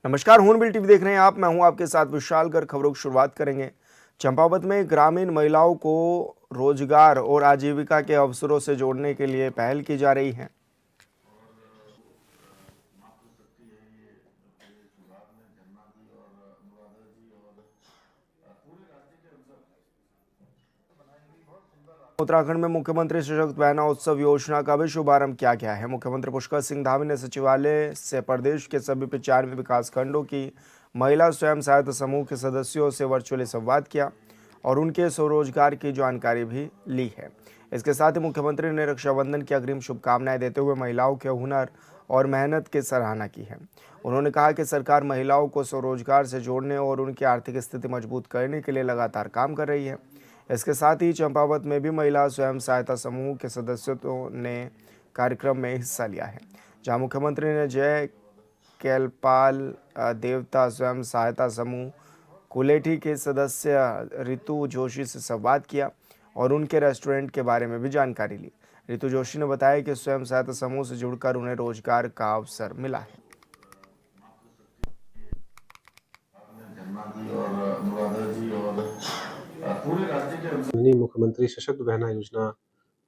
नमस्कार, हूनबिल टीवी देख रहे हैं आप। मैं हूं आपके साथ विशाल कर। खबरों की शुरुआत करेंगे। चंपावत में ग्रामीण महिलाओं को रोजगार और आजीविका के अवसरों से जोड़ने के लिए पहल की जा रही है। उत्तराखंड में मुख्यमंत्री सशक्त बहना उत्सव योजना का भी शुभारंभ किया गया है। मुख्यमंत्री पुष्कर सिंह धामी ने सचिवालय से प्रदेश के सभी 95 विकासखंडों की महिला स्वयं सहायता समूह के सदस्यों से वर्चुअली संवाद किया और उनके स्वरोजगार की जानकारी भी ली है। इसके साथ ही मुख्यमंत्री ने रक्षाबंधन की अग्रिम शुभकामनाएं देते हुए महिलाओं के हुनर और मेहनत की सराहना की है। उन्होंने कहा कि सरकार महिलाओं को स्वरोजगार से जोड़ने और उनकी आर्थिक स्थिति मजबूत करने के लिए लगातार काम कर रही है। इसके साथ ही चंपावत में भी महिला स्वयं सहायता समूह के सदस्यों ने कार्यक्रम में हिस्सा लिया है, जहां मुख्यमंत्री ने जय कैलपाल देवता स्वयं सहायता समूह कुलेठी के सदस्य रितु जोशी से संवाद किया और उनके रेस्टोरेंट के बारे में भी जानकारी ली। रितु जोशी ने बताया कि स्वयं सहायता समूह से जुड़कर उन्हें रोजगार का अवसर मिला है। माननीय मुख्यमंत्री सशक्त बहना योजना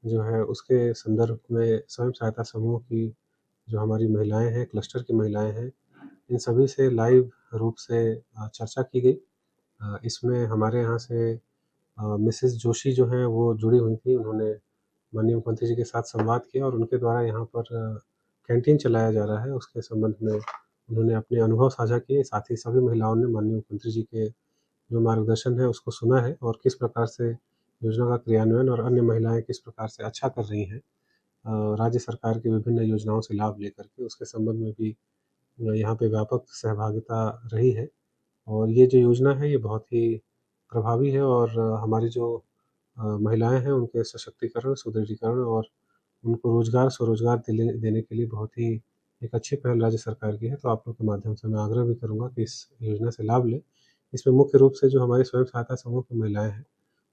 जो है उसके संदर्भ में स्वयं सहायता समूह की जो हमारी महिलाएं हैं, क्लस्टर की महिलाएं हैं, इन सभी से लाइव रूप से चर्चा की गई। इसमें हमारे यहाँ से मिसेस जोशी जो हैं वो जुड़ी हुई थी। उन्होंने माननीय मुख्यमंत्री जी के साथ संवाद किया और उनके द्वारा यहाँ पर कैंटीन चलाया जा रहा है, उसके संबंध में उन्होंने अपने अनुभव साझा किए। साथ ही सभी महिलाओं ने माननीय मुख्यमंत्री जी के जो मार्गदर्शन है उसको सुना है और किस प्रकार से योजना का क्रियान्वयन और अन्य महिलाएं किस प्रकार से अच्छा कर रही हैं राज्य सरकार की विभिन्न योजनाओं से लाभ लेकर के, उसके संबंध में भी यहाँ पे व्यापक सहभागिता रही है। और ये जो योजना है ये बहुत ही प्रभावी है और हमारी जो महिलाएं हैं उनके सशक्तिकरण, सुदृढ़ीकरण और उनको रोजगार, स्वरोजगार देने के लिए बहुत ही एक अच्छी पहल राज्य सरकार की है। तो आप लोग के माध्यम से मैं आग्रह भी करूँगा कि इस योजना से लाभ लें। इसमें मुख्य रूप से जो हमारी स्वयं सहायता समूह की महिलाएं हैं,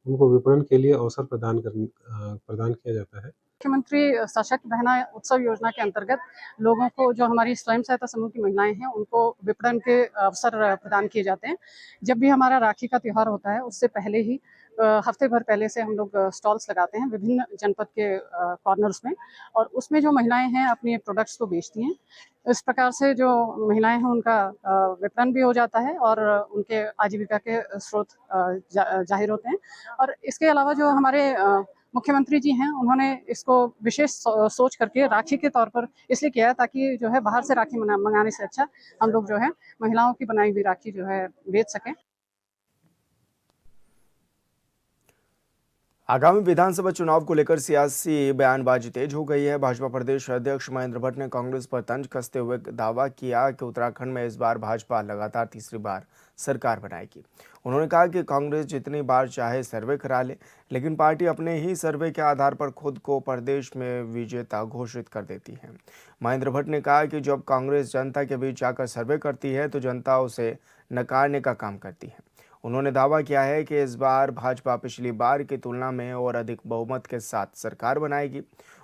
उनको विपणन के लिए अवसर प्रदान किया जाता है। मुख्यमंत्री सशक्त बहना उत्सव योजना के अंतर्गत लोगों को, जो हमारी स्वयं सहायता समूह की महिलाएं हैं, उनको विपणन के अवसर प्रदान किए जाते हैं। जब भी हमारा राखी का त्यौहार होता है उससे पहले ही हफ्ते भर पहले से हम लोग स्टॉल्स लगाते हैं विभिन्न जनपद के कॉर्नर्स में, और उसमें जो महिलाएं हैं अपने प्रोडक्ट्स को बेचती हैं। इस प्रकार से जो महिलाएं हैं उनका विपणन भी हो जाता है और उनके आजीविका के स्रोत जाहिर होते हैं। और इसके अलावा जो हमारे मुख्यमंत्री जी हैं, उन्होंने इसको विशेष सोच करके राखी के तौर पर इसलिए किया है ताकि जो है बाहर से राखी मंगाने से अच्छा हम लोग जो है महिलाओं की बनाई हुई राखी जो है बेच सकें। आगामी विधानसभा चुनाव को लेकर सियासी बयानबाजी तेज हो गई है। भाजपा प्रदेश अध्यक्ष महेंद्र भट्ट ने कांग्रेस पर तंज कसते हुए दावा किया कि उत्तराखंड में इस बार भाजपा लगातार तीसरी बार सरकार बनाएगी। उन्होंने कहा कि कांग्रेस जितनी बार चाहे सर्वे करा ले, लेकिन पार्टी अपने ही सर्वे के आधार पर खुद को प्रदेश में विजेता घोषित कर देती है। महेंद्र भट्ट ने कहा कि जब कांग्रेस जनता के बीच जाकर सर्वे करती है तो जनता उसे नकारने का काम करती है। उन्होंने दावा किया है कि इस बार भाजपा पिछली बार की तुलना में और अधिक बहुमत के साथ सरकार बनाएगी।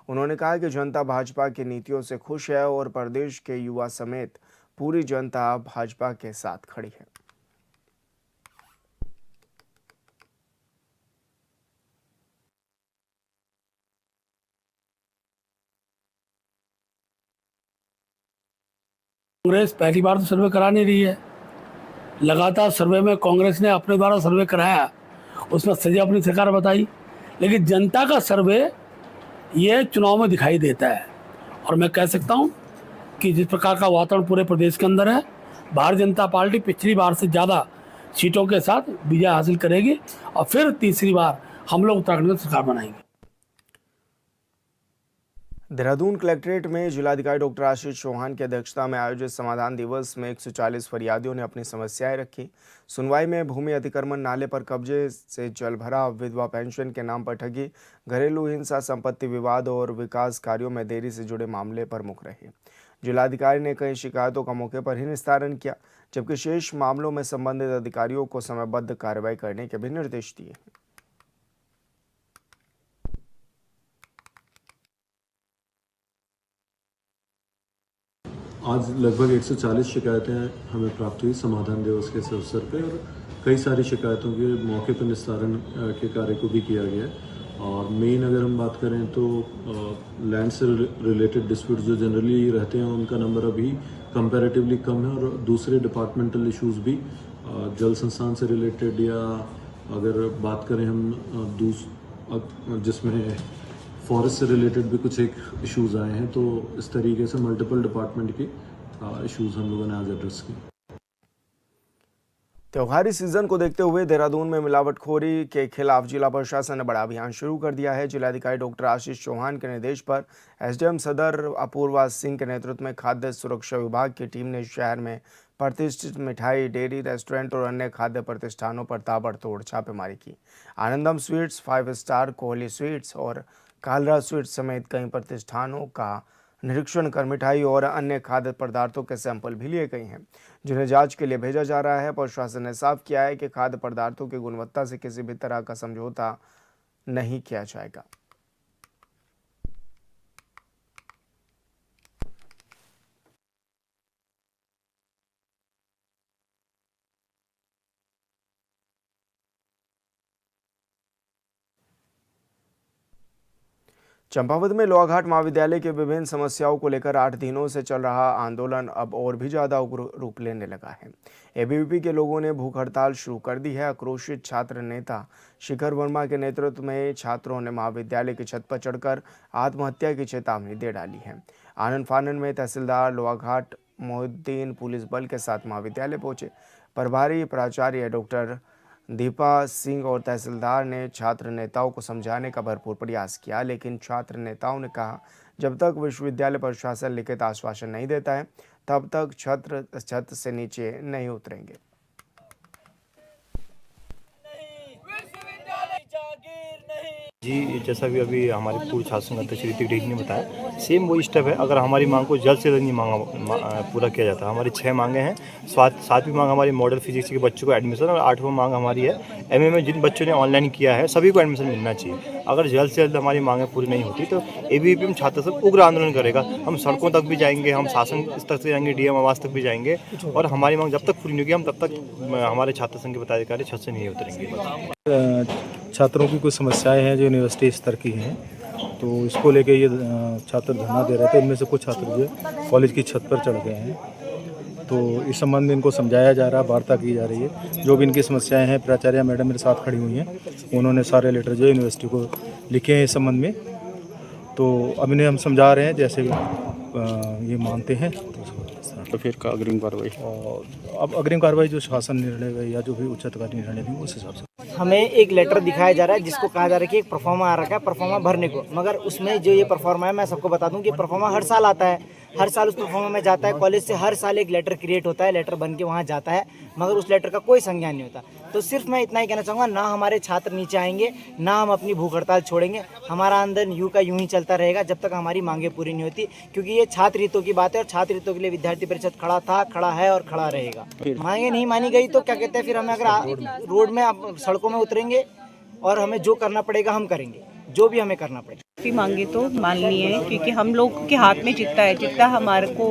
उन्होंने कहा कि जनता भाजपा की नीतियों से खुश है और प्रदेश के युवा समेत पूरी जनता भाजपा के साथ खड़ी है। कांग्रेस पहली बार तो सर्वे करा नहीं रही है। लगातार सर्वे में कांग्रेस ने अपने द्वारा सर्वे कराया, उसमें सजा अपनी सरकार बताई, लेकिन जनता का सर्वे ये चुनाव में दिखाई देता है। और मैं कह सकता हूँ कि जिस प्रकार का वातावरण पूरे प्रदेश के अंदर है, भारतीय जनता पार्टी पिछली बार से ज़्यादा सीटों के साथ विजय हासिल करेगी और फिर तीसरी बार हम लोग उत्तराखंड में सरकार बनाएंगे। देहरादून कलेक्ट्रेट में जिलाधिकारी डॉक्टर आशीष चौहान की अध्यक्षता में आयोजित समाधान दिवस में 140 फरियादियों ने अपनी समस्याएं रखी। सुनवाई में भूमि अतिक्रमण, नाले पर कब्जे से जल भराव, विधवा पेंशन के नाम पर ठगी, घरेलू हिंसा, संपत्ति विवाद और विकास कार्यों में देरी से जुड़े मामले प्रमुख रहे। जिलाधिकारी ने कई शिकायतों का मौके पर ही निस्तारण किया, जबकि शेष मामलों में संबंधित अधिकारियों को समयबद्ध कार्रवाई करने के भी निर्देश दिए। आज लगभग 140 शिकायतें हमें प्राप्त हुई समाधान दिवस के इस अवसर पे, और कई सारी शिकायतों के मौके पर निस्तारण के कार्य को भी किया गया है। और मेन अगर हम बात करें तो लैंड से रिलेटेड डिस्प्यूट जो जनरली रहते हैं उनका नंबर अभी कंपैरेटिवली कम है, और दूसरे डिपार्टमेंटल इश्यूज़ भी जल संस्थान से रिलेटेड, या अगर बात करें हम जिसमें फॉरेस्ट से रिलेटेड भी कुछ एक इश्यूज़ आए हैं, तो इस तरीके से मल्टीपल डिपार्टमेंट के इश्यूज़ हम लोगों ने आज एड्रेस किए। त्योहारी सीजन को देखते हुए देहरादून में मिलावटखोरी के खिलाफ जिला प्रशासन ने बड़ा अभियान शुरू कर दिया है। जिलाधिकारी डॉक्टर आशीष चौहान के निर्देश पर एसडीएम सदर अपूर्वा सिंह के नेतृत्व में खाद्य सुरक्षा विभाग की टीम ने शहर में प्रतिष्ठित मिठाई, डेयरी, रेस्टोरेंट और अन्य खाद्य प्रतिष्ठानों पर ताबड़तोड़ छापेमारी की। आनंदम स्वीट्स, 5 स्टार, कोहली स्वीट्स और कालरा स्वीट्स समेत कई प्रतिष्ठानों का निरीक्षण कर मिठाई और अन्य खाद्य पदार्थों के सैंपल भी लिए गए हैं, जिन्हें जांच के लिए भेजा जा रहा है। प्रशासन ने साफ किया है कि खाद्य पदार्थों की गुणवत्ता से किसी भी तरह का समझौता नहीं किया जाएगा। चंपावत में लोहाघाट महाविद्यालय के विभिन्न समस्याओं को लेकर 8 दिनों से चल रहा आंदोलन अब और भी ज्यादा उग्र रूप लेने लगा है। एबीवीपी के लोगों ने भूख हड़ताल शुरू कर दी है। आक्रोशित छात्र नेता शिखर वर्मा के नेतृत्व में छात्रों ने महाविद्यालय की छत पर चढ़कर आत्महत्या की चेतावनी दे डाली है। आनंद फानन में तहसीलदार लोहाघाट मोहिद्दीन पुलिस बल के साथ महाविद्यालय पहुंचे। प्रभारी प्राचार्य डॉक्टर दीपा सिंह और तहसीलदार ने छात्र नेताओं को समझाने का भरपूर प्रयास किया, लेकिन छात्र नेताओं ने कहा जब तक विश्वविद्यालय प्रशासन लिखित आश्वासन नहीं देता है तब तक छात्र छत से नीचे नहीं उतरेंगे। जी, जैसा भी अभी हमारे पूर्व छात्र संघ अध्यक्ष ऋतिक ढेगी ने बताया, सेम वही स्टेप है। अगर हमारी मांग को जल्द से जल्द नहीं पूरा किया जाता है, हमारी 6 मांगे हैं। 7वीं मांग हमारी मॉडल फिजिक्स के बच्चों को एडमिशन, और 8वां मांग हमारी है एमए में जिन बच्चों ने ऑनलाइन किया है सभी को एडमिशन मिलना चाहिए। अगर जल्द से जल्द हमारी मांगें पूरी नहीं होती तो एबीवीपी छात्र संघ उग्र आंदोलन करेगा। हम सड़कों तक भी जाएंगे, हम शासन स्तर से जाएंगे, डीएम आवास तक भी जाएंगे, और हमारी मांग जब तक पूरी नहीं होगी हम तब तक हमारे छात्र संघ के पदाधिकारी छत से नहीं उतरेंगे। छात्रों की कुछ समस्याएं हैं जो यूनिवर्सिटी स्तर की हैं, तो इसको लेके ये छात्र धरना दे रहे थे। इनमें से कुछ छात्र जो कॉलेज की छत पर चढ़ गए हैं, तो इस संबंध में इनको समझाया जा रहा है, वार्ता की जा रही है। जो भी इनकी समस्याएं हैं, प्राचार्य मैडम मेरे साथ खड़ी हुई हैं, उन्होंने सारे लेटर जो यूनिवर्सिटी को लिखे हैं इस संबंध में। तो अब इन्हें हम समझा रहे हैं, जैसे ये मानते हैं तो फिर का अग्रिम कार्रवाई, और अब अग्रिम कार्रवाई जो शासन निर्णय या जो भी उच्चतकारी निर्णय देंगे उस हिसाब से। हमें एक लेटर दिखाया जा रहा है जिसको कहा जा रहा है कि एक परफॉर्मा आ रखा है परफॉर्मा भरने को, मगर उसमें जो ये परफॉर्मा है, मैं सबको बता दूं कि परफॉर्मा हर साल आता है, हर साल उस परफॉर्मा में जाता है। कॉलेज से हर साल एक लेटर क्रिएट होता है, लेटर बन के वहाँ जाता है, मगर उस लेटर का कोई संज्ञान नहीं होता। तो सिर्फ मैं इतना ही कहना चाहूँगा, ना हमारे छात्र नीचे आएंगे, ना हम अपनी भूख हड़ताल छोड़ेंगे। हमारा आंदोलन यूं का यूं ही चलता रहेगा जब तक हमारी मांगें पूरी नहीं होती, क्योंकि ये छात्र हितों की बात है, और छात्र हितों के लिए विद्यार्थी परिषद खड़ा था, खड़ा है और खड़ा रहेगा। मांगें नहीं मानी गई तो क्या कहते हैं, फिर हमें अगर रोड में सड़कों में उतरेंगे और हमें जो करना पड़ेगा हम करेंगे, जो भी हमें करना पड़ेगा। मांगे तो माननी है, क्योंकि हम लोग के हाथ में जितना है, जितना हमारे को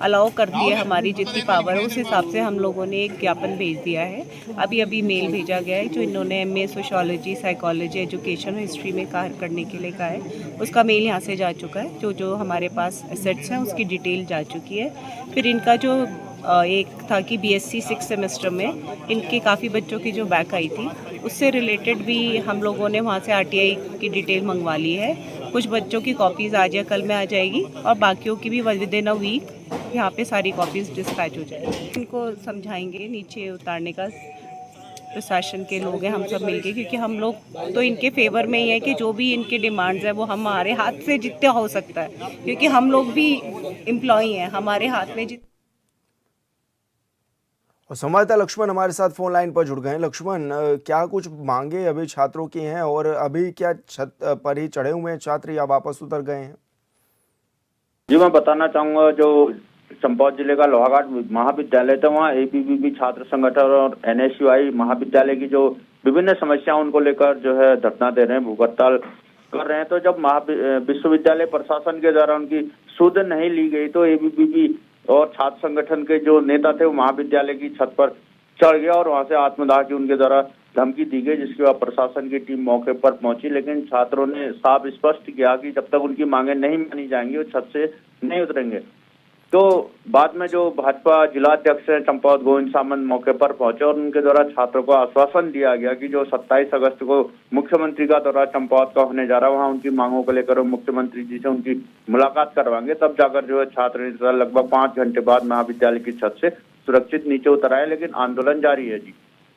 अलाउ करती है हमारी जितनी पावर है, उस हिसाब से हम लोगों ने एक ज्ञापन भेज दिया है। अभी मेल भेजा गया है जो इन्होंने एमए सोशियोलॉजी, साइकोलॉजी, एजुकेशन और हिस्ट्री में कार्य करने के लिए कहा है, उसका मेल यहाँ से जा चुका है। जो हमारे पास एसेट्स हैं उसकी डिटेल जा चुकी है। फिर इनका जो एक था कि बीएससी 6 सेमेस्टर में इनके काफ़ी बच्चों की जो बैक आई थी, उससे रिलेटेड भी हम लोगों ने वहाँ से आरटीआई की डिटेल मंगवा ली है। कुछ बच्चों की कॉपीज़ आज या कल में आ जाएगी, और बाकियों की भी विद इन अ वीक यहाँ पे सारी कॉपीज़ डिस्पैच हो जाएगी। इनको समझाएंगे नीचे उतारने का, प्रशासन के लोग हैं हम सब मिलके, क्योंकि हम लोग तो इनके फेवर में ही है कि जो भी इनके डिमांड्स है वो हमारे हाथ से जितना हो सकता है, क्योंकि हम लोग भी एम्प्लॉई हैं, हमारे हाथ में और संवाददाता लक्ष्मण हमारे साथ फोन लाइन पर जुड़ गए हैं। लक्ष्मण, क्या कुछ मांगे अभी छात्रों की हैं, और अभी क्या छत पर ही चढ़े हुए हैं छात्र या वापस उतर गए हैं? जी, मैं बताना चाहूँगा, जो चंपावत जिले का लोहाघाट महाविद्यालय था, वहाँ एबीवीपी छात्र संगठन और एनएसयूआई महाविद्यालय की जो विभिन्न समस्याएं उनको लेकर जो है धरना दे रहे हैं, भूख हड़ताल कर रहे हैं। तो जब विश्वविद्यालय प्रशासन के द्वारा उनकी सुध नहीं ली गई तो एबीवीपी और छात्र संगठन के जो नेता थे वो महाविद्यालय की छत पर चढ़ गया और वहां से आत्मदाह की उनके द्वारा धमकी दी गई, जिसके बाद प्रशासन की टीम मौके पर पहुंची। लेकिन छात्रों ने साफ स्पष्ट किया कि जब तक उनकी मांगे नहीं मानी जाएंगी वो छत से नहीं उतरेंगे। तो बाद में जो भाजपा जिला अध्यक्ष हैं चंपावत गोविंद सामंत मौके पर पहुंचे और उनके द्वारा छात्रों को आश्वासन दिया गया कि जो 27 अगस्त को मुख्यमंत्री का दौरा चंपावत का होने जा रहा है, वहां उनकी मांगों को लेकर मुख्यमंत्री जी से उनकी मुलाकात करवाएंगे। तब जाकर जो है छात्र नेता लगभग 5 घंटे बाद महाविद्यालय की छत से सुरक्षित नीचे उतर आए, लेकिन आंदोलन जारी है। जी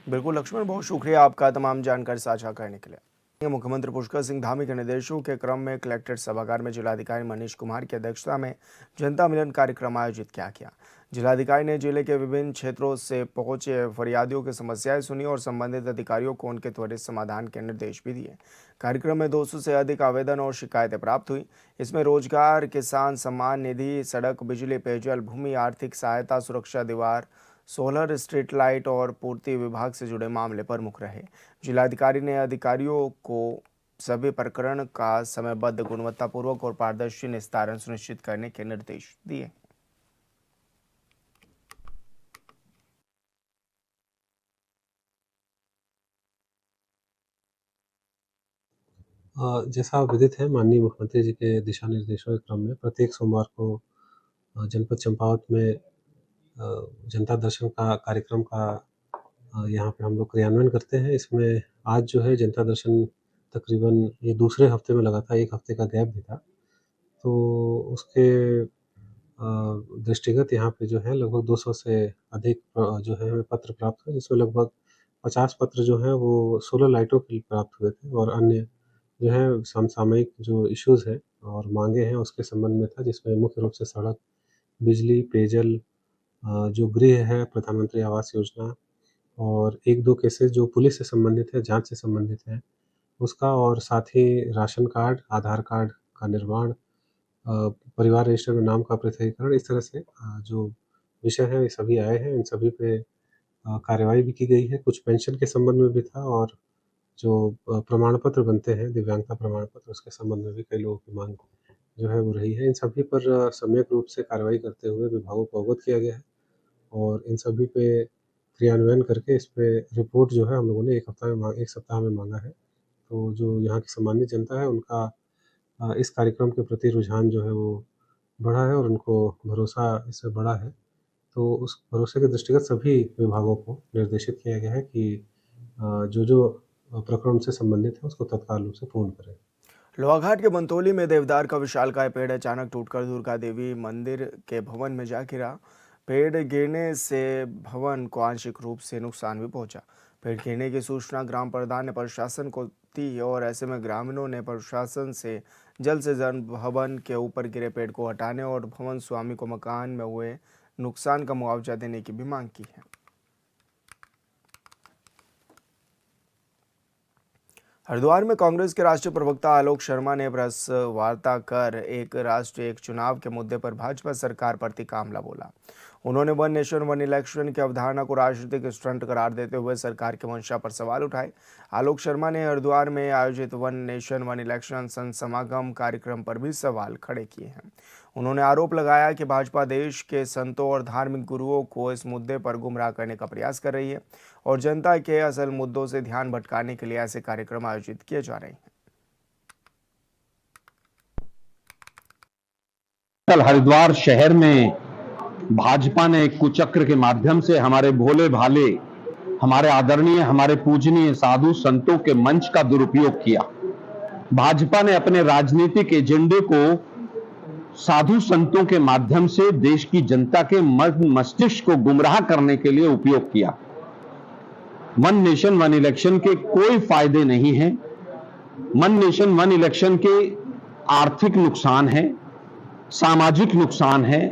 बिल्कुल लक्ष्मण, बहुत शुक्रिया आपका तमाम जानकारी साझा करने के लिए। मुख्यमंत्री पुष्कर सिंह धामी के निर्देशों के क्रम में कलेक्ट्रेट सभागार में जिलाधिकारी मनीष कुमार की अध्यक्षता में जनता मिलन कार्यक्रम आयोजित किया गया। जिलाधिकारी ने जिले के विभिन्न क्षेत्रों से पहुंचे फरियादियों की समस्याएं सुनी और संबंधित अधिकारियों को उनके त्वरित समाधान के निर्देश भी दिए। कार्यक्रम में 200 से अधिक आवेदन और शिकायतें प्राप्त हुई। इसमें रोजगार, किसान सम्मान निधि, सड़क, बिजली, पेयजल, भूमि, आर्थिक सहायता, सुरक्षा दीवार, सोलर, स्ट्रीट लाइट और पूर्ति विभाग से जुड़े मामले प्रमुख रहे। जिलाधिकारी ने अधिकारियों को सभी प्रकरण का समयबद्ध, गुणवत्तापूर्वक और पारदर्शी निस्तारण सुनिश्चित करने के निर्देश दिए। जैसा विदित है, माननीय मुख्यमंत्री जी के दिशा निर्देशों के क्रम में प्रत्येक सोमवार को जनपद चंपावत में जनता दर्शन का कार्यक्रम का यहाँ पे हम लोग क्रियान्वयन करते हैं। इसमें आज जो है जनता दर्शन तकरीबन ये दूसरे हफ्ते में लगा था, 1 हफ्ते का गैप भी था। तो उसके दृष्टिगत यहाँ पे जो है लगभग 200 से अधिक जो है हमें पत्र प्राप्त हुए, जिसमें लगभग 50 पत्र जो हैं वो सोलर लाइटों के लिए प्राप्त हुए थे और अन्य जो है समसामयिक जो इश्यूज़ है और मांगे हैं उसके संबंध में था, जिसमें मुख्य रूप से सड़क, बिजली, पेयजल, जो गृह है, प्रधानमंत्री आवास योजना और 1-2 केसेस जो पुलिस से संबंधित है, जांच से संबंधित है उसका, और साथ ही राशन कार्ड, आधार कार्ड का निर्माण, परिवार रजिस्टर में नाम का पृथकीकरण, इस तरह से जो विषय है ये सभी आए हैं। इन सभी पे कार्यवाही भी की गई है। कुछ पेंशन के संबंध में भी था और जो प्रमाण पत्र बनते हैं, दिव्यांगता प्रमाण पत्र, उसके संबंध में भी कई लोगों की मांग जो है वो रही है। इन सभी पर सम्यक रूप से कार्रवाई करते हुए विभागों को अवगत किया गया है और इन सभी पे क्रियान्वयन करके इस पे रिपोर्ट जो है हम लोगों ने 1 सप्ताह में मांगा है। तो जो यहाँ की सम्मानित जनता है उनका इस कार्यक्रम के प्रति रुझान जो है वो बढ़ा है और उनको भरोसा इससे बढ़ा है। तो उस भरोसे के दृष्टिगत सभी विभागों को निर्देशित किया गया है कि जो प्रकरण से संबंधित है उसको तत्काल रूप से पूर्ण करें। लोहाघाट के बंतोली में देवदार का विशालकाय पेड़ अचानक टूटकर दुर्गा देवी मंदिर के भवन में जा गिरा। पेड़ गिरने से भवन को आंशिक रूप से नुकसान भी पहुंचा। पेड़ गिरने की सूचना ग्राम प्रधान ने प्रशासन को दी और ऐसे में ग्रामीणों ने प्रशासन से जल्द से जल्द भवन के ऊपर गिरे पेड़ को हटाने और भवन स्वामी को मकान में हुए नुकसान का मुआवजा देने की भी मांग की है। हरिद्वार में कांग्रेस के राष्ट्रीय प्रवक्ता आलोक शर्मा ने प्रेस वार्ता कर एक राष्ट्र एक चुनाव के मुद्दे पर भाजपा सरकार पर तीखा हमला बोला। उन्होंने वन नेशन वन इलेक्शन की अवधारणा को राजनीतिक स्टंट करार देते हुए सरकार की मंशा पर सवाल उठाए। आलोक शर्मा ने हरिद्वार में आयोजित वन नेशन वन इलेक्शन संत समागम कार्यक्रम पर भी सवाल खड़े किए हैं। उन्होंने आरोप लगाया कि भाजपा देश के संतों और धार्मिक गुरुओं को इस मुद्दे पर गुमराह करने का प्रयास कर रही है और जनता के असल मुद्दों से ध्यान भटकाने के लिए ऐसे कार्यक्रम आयोजित किए जा रहे हैं। कल हरिद्वार शहर में भाजपा ने एक कुचक्र के माध्यम से हमारे भोले भाले, हमारे आदरणीय, हमारे पूजनीय साधु संतों के मंच का दुरुपयोग किया। भाजपा ने अपने राजनीतिक एजेंडे को साधु संतों के माध्यम से देश की जनता के मस्तिष्क को गुमराह करने के लिए उपयोग किया। वन नेशन वन इलेक्शन के कोई फायदे नहीं हैं। वन नेशन वन इलेक्शन के आर्थिक नुकसान है, सामाजिक नुकसान है,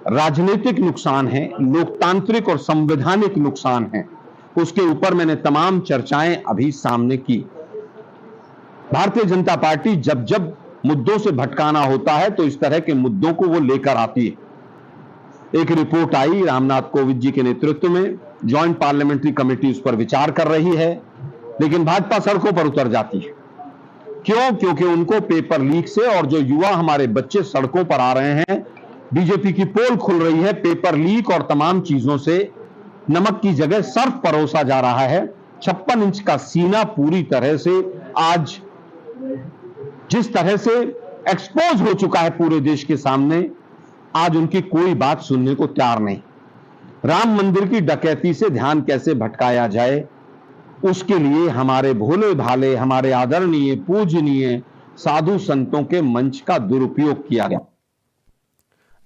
राजनीतिक नुकसान है, लोकतांत्रिक और संवैधानिक नुकसान है। उसके ऊपर मैंने तमाम चर्चाएं अभी सामने की। भारतीय जनता पार्टी जब जब मुद्दों से भटकाना होता है तो इस तरह के मुद्दों को वो लेकर आती है। एक रिपोर्ट आई रामनाथ कोविंद जी के नेतृत्व में, ज्वाइंट पार्लियामेंट्री कमेटी उस पर विचार कर रही है, लेकिन भाजपा सड़कों पर उतर जाती है। क्यों? क्योंकि उनको पेपर लीक से और जो युवा हमारे बच्चे सड़कों पर आ रहे हैं, बीजेपी की पोल खुल रही है, पेपर लीक और तमाम चीजों से नमक की जगह सर्फ परोसा जा रहा है। 56 इंच का सीना पूरी तरह से आज जिस तरह से एक्सपोज हो चुका है पूरे देश के सामने, आज उनकी कोई बात सुनने को तैयार नहीं। राम मंदिर की डकैती से ध्यान कैसे भटकाया जाए, उसके लिए हमारे भोले भाले, हमारे आदरणीय पूजनीय साधु संतों के मंच का दुरुपयोग किया गया।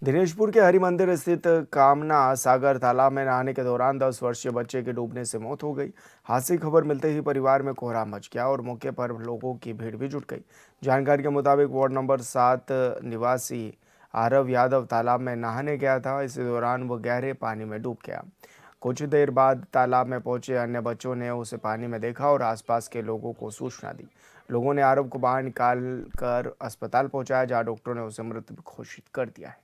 दिनेशपुर के हरि मंदिर स्थित कामना सागर तालाब में नहाने के दौरान 10 वर्षीय बच्चे की डूबने से मौत हो गई। हादसे की खबर मिलते ही परिवार में कोहराम मच गया और मौके पर लोगों की भीड़ भी जुट गई। जानकारी के मुताबिक वार्ड नंबर 7 निवासी आरव यादव तालाब में नहाने गया था। इसी दौरान वह गहरे पानी में डूब गया। कुछ देर बाद तालाब में पहुंचे अन्य बच्चों ने उसे पानी में देखा और आसपास के लोगों को सूचना दी। लोगों ने आरव को बाहर निकाल कर अस्पताल पहुंचाया, जहां डॉक्टरों ने उसे मृत घोषित कर दिया है।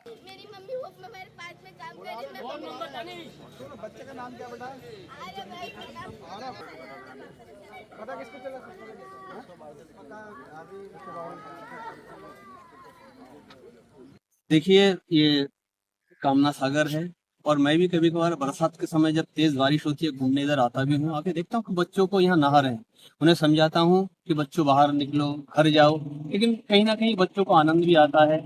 मेरी मम्मी वो मेरे पास में काम कर रही है। बच्चे का नाम क्या बेटा? आरव भाई का नाम। पता किसको चला? देखिए, ये कामना सागर है और मैं भी कभी कभार बरसात के समय जब तेज बारिश होती है घूमने इधर आता भी हूँ। आके देखता हूँ कि बच्चों को यहाँ नहा रहे हैं, उन्हें समझाता हूँ कि बच्चों बाहर निकलो, घर जाओ, लेकिन कहीं ना कहीं बच्चों को आनंद भी आता है।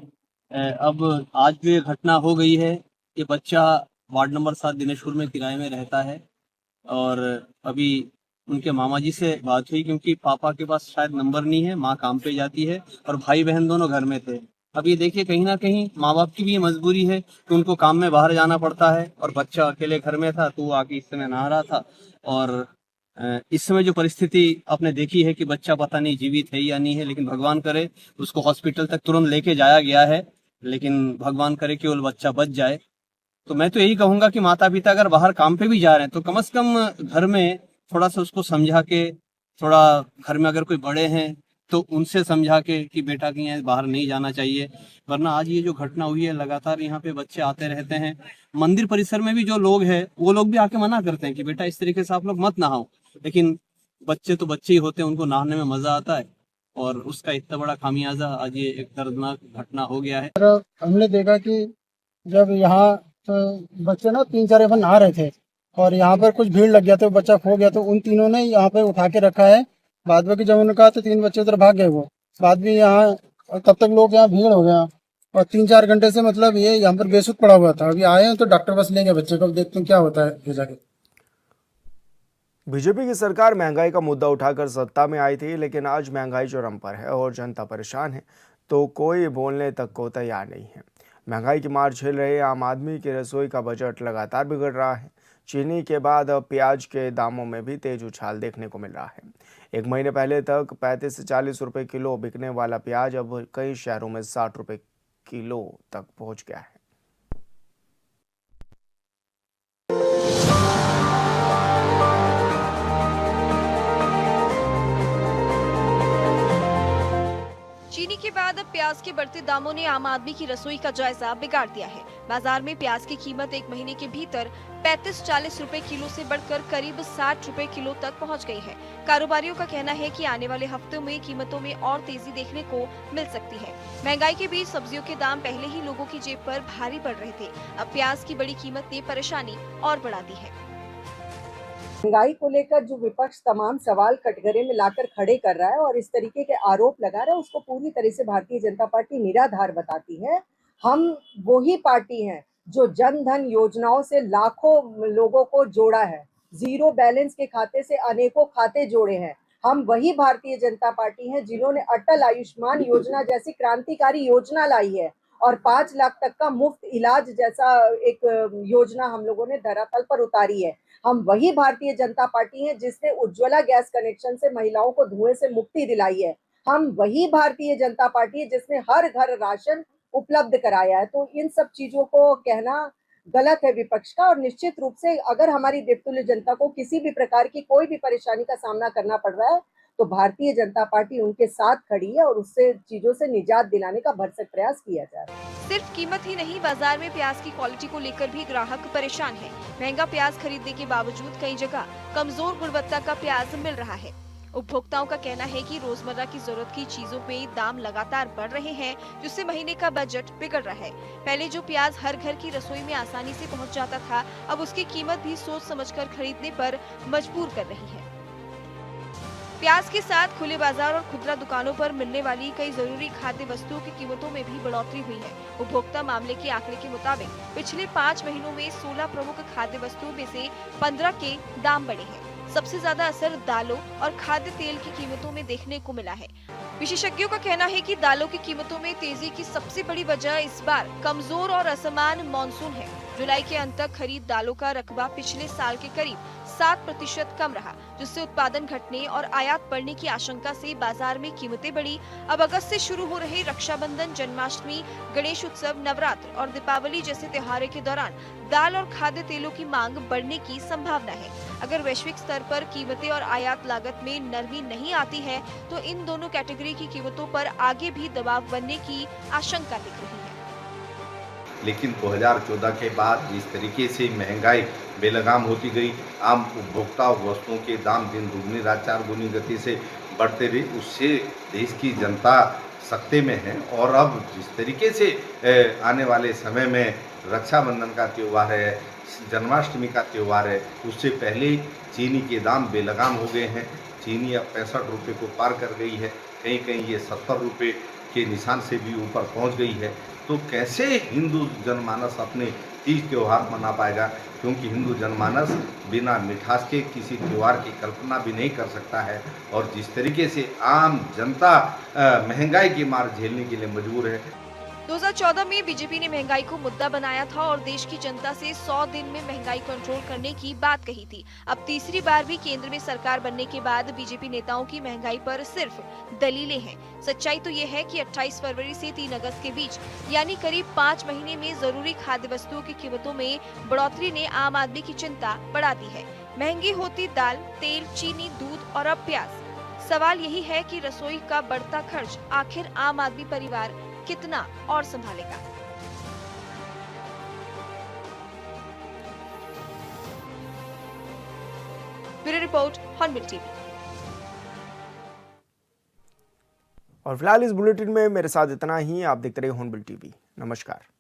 अब आज जो ये घटना हो गई है, ये बच्चा वार्ड नंबर 7 दिनेशपुर में किराए में रहता है और अभी उनके मामा जी से बात हुई, क्योंकि पापा के पास शायद नंबर नहीं है, माँ काम पे जाती है और भाई बहन दोनों घर में थे। अब ये देखिए, कहीं ना कहीं माँ बाप की भी ये मजबूरी है कि उनको काम में बाहर जाना पड़ता है और बच्चा अकेले घर में था, तो वो आके इस समय नहा रहा था। और इस समय जो परिस्थिति आपने देखी है कि बच्चा पता नहीं जीवित है या नहीं है, लेकिन भगवान करे उसको हॉस्पिटल तक तुरंत लेके जाया गया है, लेकिन भगवान करे केवल बच्चा बच जाए। तो मैं तो यही कहूंगा कि माता पिता अगर बाहर काम पे भी जा रहे हैं तो कम से कम घर में थोड़ा सा उसको समझा के, थोड़ा घर में अगर कोई बड़े हैं तो उनसे समझा के कि बेटा कि यहाँ बाहर नहीं जाना चाहिए। वरना आज ये जो घटना हुई है, लगातार यहाँ पे बच्चे आते रहते हैं। मंदिर परिसर में भी जो लोग हैं वो लोग भी आके मना करते हैं कि बेटा इस तरीके से आप लोग मत नहाओ, लेकिन बच्चे तो बच्चे ही होते हैं, उनको नहाने में मजा आता है और उसका इतना बड़ा खामियाजा आज ये एक दर्दनाक घटना हो गया है। हमने देखा कि जब यहाँ तो बच्चे ना 3-4 बन नहा रहे थे और यहाँ पर कुछ भीड़ लग गया तो बच्चा खो गया, तो उन तीनों ने यहाँ पे उठा के रखा है। बाद में कि जब उन्होंने कहा तो 3 बच्चे उधर भाग गए। वो बाद में यहाँ तब तक लोग यहाँ भीड़ हो गया और 3-4 घंटे से मतलब ये यहाँ पर बेसुध पड़ा हुआ था। अभी आए हैं तो डॉक्टर बस ले गए बच्चे को, देखते हैं क्या होता है ले जाके। बीजेपी की सरकार महंगाई का मुद्दा उठाकर सत्ता में आई थी, लेकिन आज महंगाई चरम पर है और जनता परेशान है, तो कोई बोलने तक को तैयार नहीं है। महंगाई की मार झेल रहे आम आदमी की रसोई का बजट लगातार बिगड़ रहा है। चीनी के बाद अब प्याज के दामों में भी तेज उछाल देखने को मिल रहा है। एक महीने पहले तक 35 से 40 रुपए किलो बिकने वाला प्याज अब कई शहरों में 60 रुपए किलो तक पहुंच गया है। चीनी के बाद अब प्याज के बढ़ते दामों ने आम आदमी की रसोई का जायजा बिगाड़ दिया है। बाजार में प्याज की कीमत एक महीने के भीतर 35-40 रुपए किलो से बढ़कर करीब 60 रुपए किलो तक पहुंच गई है। कारोबारियों का कहना है कि आने वाले हफ्तों में कीमतों में और तेजी देखने को मिल सकती है। महंगाई के बीच सब्जियों के दाम पहले ही लोगों की जेब पर भारी पड़ रहे थे, अब प्याज की बड़ी कीमत ने परेशानी और बढ़ा दी है। महंगाई को लेकर जो विपक्ष तमाम सवाल कटघरे में लाकर खड़े कर रहा है और इस तरीके के आरोप लगा रहा है, उसको पूरी तरह से भारतीय जनता पार्टी निराधार बताती है। हम वही पार्टी हैं जो जन धन योजनाओं से लाखों लोगों को जोड़ा है, जीरो बैलेंस के खाते से अनेकों खाते जोड़े हैं। हम वही भारतीय जनता पार्टी हैं जिन्होंने अटल आयुष्मान योजना जैसी क्रांतिकारी योजना लाई है और 5 लाख तक का मुफ्त इलाज जैसा एक योजना हम लोगों ने धरातल पर उतारी है। हम वही भारतीय जनता पार्टी हैं जिसने उज्ज्वला गैस कनेक्शन से महिलाओं को धुएं से मुक्ति दिलाई है। हम वही भारतीय जनता पार्टी है जिसने हर घर राशन उपलब्ध कराया है। तो इन सब चीजों को कहना गलत है विपक्ष का, और निश्चित रूप से अगर हमारी देवतुल्य जनता को किसी भी प्रकार की कोई भी परेशानी का सामना करना पड़ रहा है तो भारतीय जनता पार्टी उनके साथ खड़ी है और उससे चीजों से निजात दिलाने का भरसक प्रयास किया जा रहा है। सिर्फ कीमत ही नहीं, बाजार में प्याज की क्वालिटी को लेकर भी ग्राहक परेशान है। महंगा प्याज खरीदने के बावजूद कई जगह कमजोर गुणवत्ता का प्याज मिल रहा है। उपभोक्ताओं का कहना है कि रोजमर्रा की जरूरत की चीजों पे दाम लगातार बढ़ रहे हैं, जिससे महीने का बजट बिगड़ रहा है। पहले जो प्याज हर घर की रसोई में आसानी से पहुंच जाता था, अब उसकी कीमत भी सोच समझकर खरीदने पर मजबूर कर रही है। प्याज के साथ खुले बाजार और खुदरा दुकानों पर मिलने वाली कई जरूरी खाद्य वस्तुओं की कीमतों में भी बढ़ोतरी हुई है। उपभोक्ता मामले के आंकड़े के मुताबिक पिछले 5 महीनों में 16 प्रमुख खाद्य वस्तुओं में से 15 के दाम बढ़े हैं। सबसे ज्यादा असर दालों और खाद्य तेल की कीमतों में देखने को मिला है। विशेषज्ञों का कहना है कि दालों की कीमतों में तेजी की सबसे बड़ी वजह इस बार कमजोर और असमान मानसून है। जुलाई के अंत तक खरीद दालों का रकबा पिछले साल के करीब 7% कम रहा, जिससे उत्पादन घटने और आयात बढ़ने की आशंका से बाजार में कीमतें बढ़ी। अब अगस्त से शुरू हो रहे रक्षाबंधन, जन्माष्टमी, गणेश उत्सव, नवरात्र और दीपावली जैसे त्योहारों के दौरान दाल और खाद्य तेलों की मांग बढ़ने की संभावना है। अगर वैश्विक स्तर पर कीमतें और आयात लागत में नरमी नहीं आती है, तो इन दोनों कैटेगरी की कीमतों पर आगे भी दबाव बनने की आशंका दिख रही है। लेकिन 2014 के बाद जिस तरीके से महंगाई बेलगाम होती गई, आम उपभोक्ता वस्तुओं के दाम दिन दुगनी रात 4 गुनी गति से बढ़ते रहे, उससे देश की जनता सकते में है। और अब जिस तरीके से आने वाले समय में रक्षाबंधन का त्यौहार है, जन्माष्टमी का त्यौहार है, उससे पहले चीनी के दाम बेलगाम हो गए हैं। चीनी अब 65 रुपये को पार कर गई है, कहीं कहीं ये 70 रुपये के निशान से भी ऊपर पहुंच गई है। तो कैसे हिंदू जनमानस अपने तीज त्यौहार मना पाएगा, क्योंकि हिंदू जनमानस बिना मिठास के किसी त्यौहार की कल्पना भी नहीं कर सकता है। और जिस तरीके से आम जनता महंगाई की मार झेलने के लिए मजबूर है। 2014 में बीजेपी ने महंगाई को मुद्दा बनाया था और देश की जनता से 100 दिन में महंगाई कंट्रोल करने की बात कही थी। अब तीसरी बार भी केंद्र में सरकार बनने के बाद बीजेपी नेताओं की महंगाई पर सिर्फ दलीलें हैं। सच्चाई तो ये है कि 28 फरवरी से 3 अगस्त के बीच यानी करीब 5 महीने में जरूरी खाद्य वस्तुओं की कीमतों में बढ़ोतरी ने आम आदमी की चिंता बढ़ा दी है। महंगी होती दाल, तेल, चीनी, दूध और अब प्याज। सवाल यही है कि रसोई का बढ़ता खर्च आखिर आम आदमी परिवार कितना और संभालेगा। Bureau report, hornbill TV. और फिलहाल इस बुलेटिन में मेरे साथ इतना ही। आप देखते रहिए हॉर्नबिल टीवी। नमस्कार।